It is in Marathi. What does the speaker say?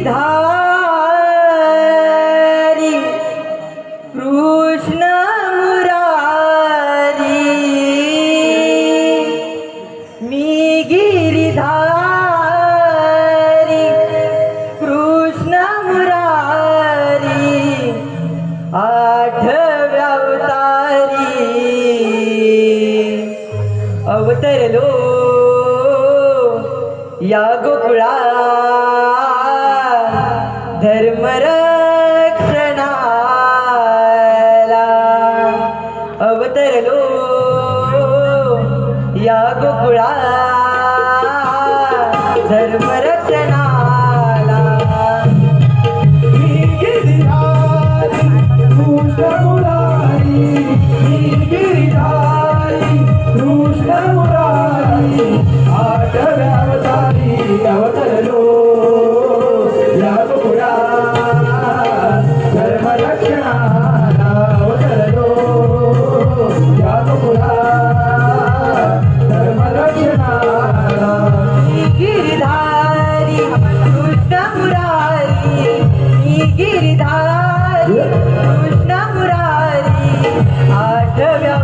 गिरिधारी कृष्ण मुरारी मी गिरिधारी कृष्ण मुरारी आठव्या अवतारी अवतरलो या गोकुळा धर्मरक्षणाला अवतरलो या गोकुळा धर्मरक्षणाला गिरिधारी कृष्ण मुरारी गिरिधारी कृष्ण मुरारी आठव्या अवतारी अवतरलो या गोकुळा धर्मरक्षणाला अवतरलो या गोकुळा धर्मरक्षणाला गिरिधारी कृष्ण मुरारी मी गिरिधारी कृष्ण मुरारी आठव्या